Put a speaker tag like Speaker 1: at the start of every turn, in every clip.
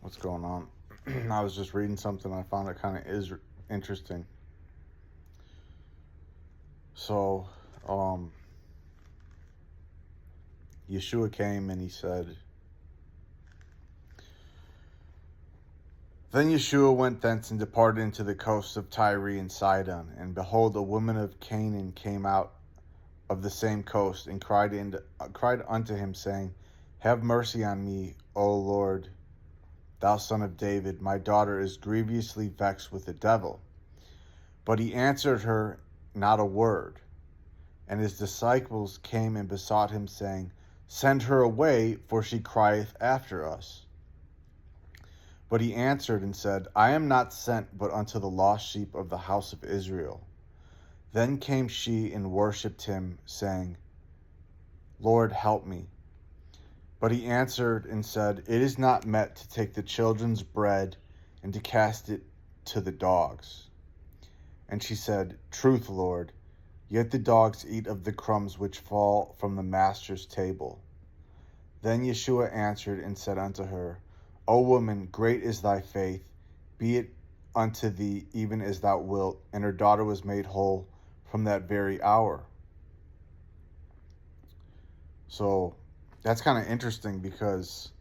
Speaker 1: What's going on? I was just reading something. I found it kind of is interesting. So, Yeshua came and he said, Then Yeshua went thence and departed into the coasts of Tyre and Sidon. And behold, a woman of Canaan came out of the same coast and cried unto him, saying, Have mercy on me, O Lord, thou son of David. My daughter is grievously vexed with the devil. But he answered her not a word. And his disciples came and besought him, saying, Send her away, for she crieth after us. But he answered and said, I am not sent but unto the lost sheep of the house of Israel. Then came she and worshipped him, saying, Lord, help me. But he answered and said, It is not meet to take the children's bread and to cast it to the dogs. And she said, Truth, Lord, yet the dogs eat of the crumbs which fall from the master's table. Then Yeshua answered and said unto her, O woman, great is thy faith, be it unto thee even as thou wilt. And her daughter was made whole from that very hour. So that's kind of interesting because,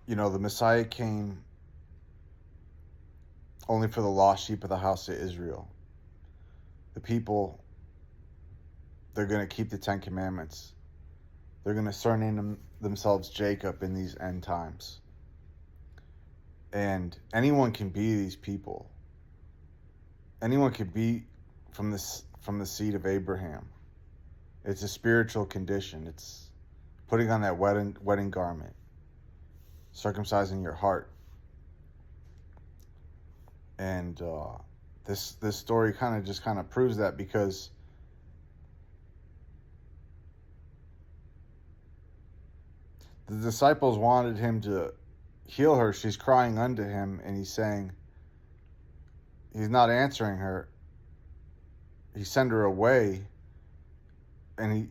Speaker 1: the Messiah came only for the lost sheep of the house of Israel. The people, they're going to keep the Ten Commandments. They're going to surname themselves Jacob in these end times. And anyone can be these people. Anyone could be from the seed of Abraham. It's a spiritual condition. It's putting on that wedding garment, circumcising your heart. And this story kind of proves that, because the disciples wanted him to heal her. She's crying unto him, and he's not answering her. He sent her away, and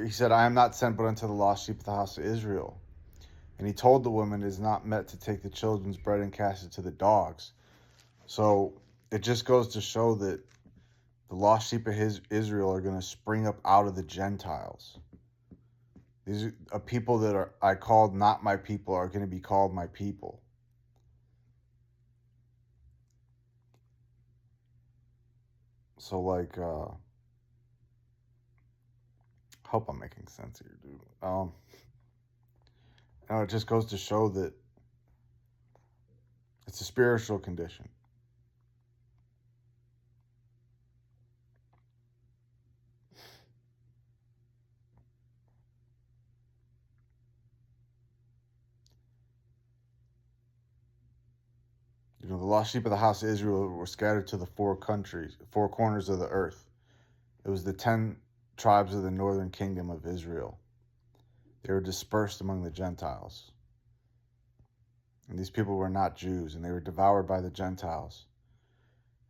Speaker 1: he said, I am not sent but unto the lost sheep of the house of Israel. And he told the woman, It is not meet to take the children's bread and cast it to the dogs. So it just goes to show that the lost sheep of Israel are going to spring up out of the Gentiles. These are people that I called not my people are going to be called my people. So hope I'm making sense here, dude. It just goes to show that it's a spiritual condition. The lost sheep of the house of Israel were scattered to the four corners of the earth. It was the 10 tribes of the northern kingdom of Israel. They were dispersed among the Gentiles. And these people were not Jews, and they were devoured by the Gentiles.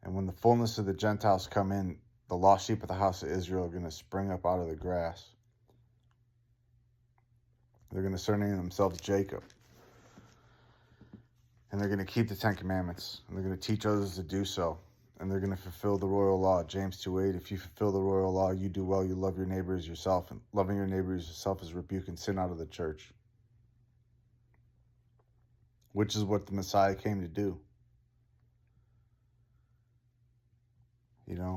Speaker 1: And when the fullness of the Gentiles come in, the lost sheep of the house of Israel are going to spring up out of the grass. They're going to surname themselves Jacob. And they're going to keep the Ten Commandments. And they're going to teach others to do so. And they're going to fulfill the royal law. James 2:8, if you fulfill the royal law, you do well. You love your neighbor as yourself. And loving your neighbor as yourself is rebuking sin out of the church. Which is what the Messiah came to do. Even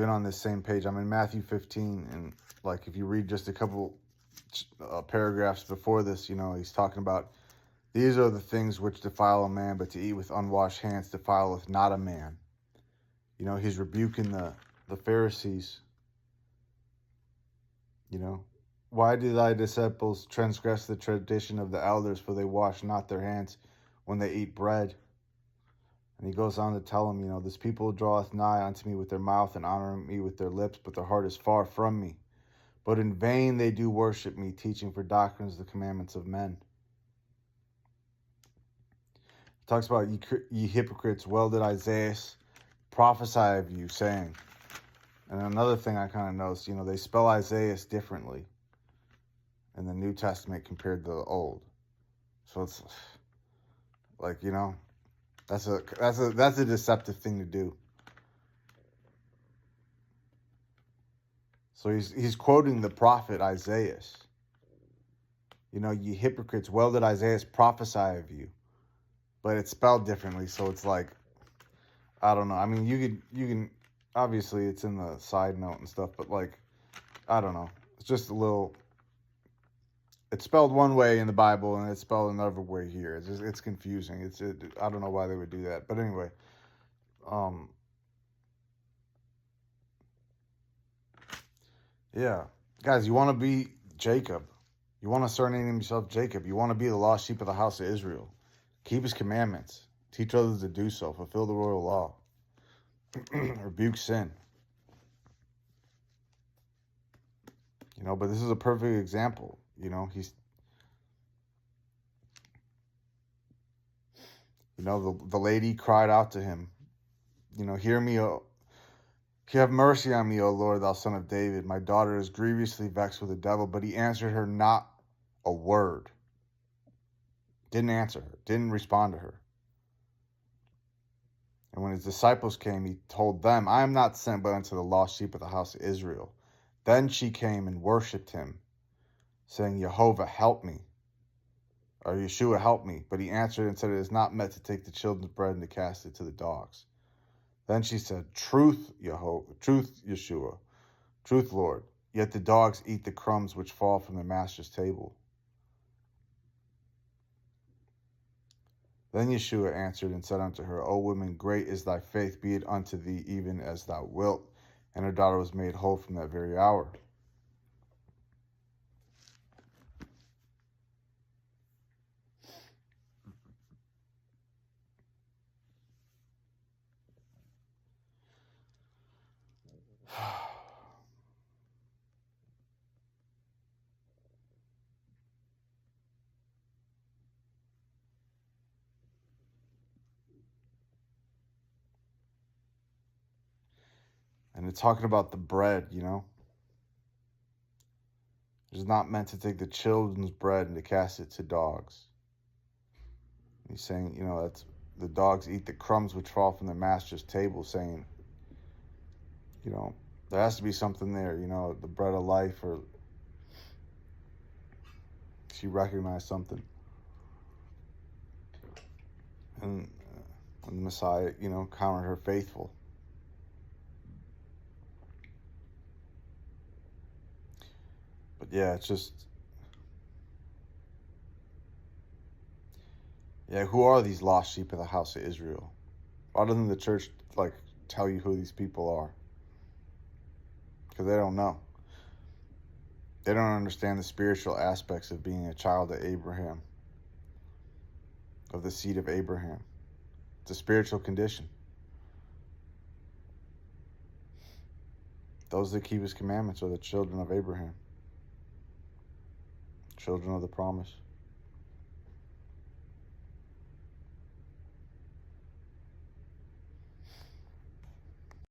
Speaker 1: on this same page, I'm in Matthew 15. And if you read just a couple paragraphs before this, he's talking about, these are the things which defile a man, but to eat with unwashed hands defileth not a man. He's rebuking the Pharisees. Why do thy disciples transgress the tradition of the elders, for they wash not their hands when they eat bread? And he goes on to tell them, this people draweth nigh unto me with their mouth and honor me with their lips, but their heart is far from me. But in vain they do worship me, teaching for doctrines the commandments of men. It talks about ye hypocrites, well did Isaiah prophesy of you, saying. And another thing I kind of noticed, they spell Isaiah differently. in the New Testament compared to the Old. So it's like, that's a deceptive thing to do. So he's quoting the prophet Isaiah. Ye hypocrites, well did Isaiah prophesy of you, but it's spelled differently. So it's like, I don't know. I mean, you can obviously it's in the side note and stuff, but like, I don't know. It's just a little. It's spelled one way in the Bible and it's spelled another way here. It's confusing. I don't know why they would do that, but anyway, yeah, guys, you want to be Jacob. You want to surname yourself Jacob. You want to be the lost sheep of the house of Israel. Keep his commandments. Teach others to do so. Fulfill the royal law. Rebuke sin. But this is a perfect example. He's, the lady cried out to him, hear me, have mercy on me, O Lord, thou son of David. My daughter is grievously vexed with the devil. But he answered her not a word. Didn't answer her. Didn't respond to her. And when his disciples came, he told them, I am not sent but unto the lost sheep of the house of Israel. Then she came and worshipped him, saying, Jehovah, help me. Or Yeshua, help me. But he answered and said, it is not meant to take the children's bread and to cast it to the dogs. Then she said, truth, Yeshua, truth, Lord. Yet the dogs eat the crumbs which fall from their master's table. Then Yeshua answered and said unto her, O woman, great is thy faith, be it unto thee even as thou wilt. And her daughter was made whole from that very hour. And it's talking about the bread, It's not meant to take the children's bread and to cast it to dogs. He's saying, that's the dogs eat the crumbs which fall from their master's table, saying, there has to be something there, the bread of life, or she recognized something. And the Messiah, counted her faithful. But yeah, it's just, who are these lost sheep of the house of Israel? Why doesn't the church, tell you who these people are? Because they don't know. They don't understand the spiritual aspects of being a child of Abraham, of the seed of Abraham. It's a spiritual condition. Those that keep his commandments are the children of Abraham, children of the promise.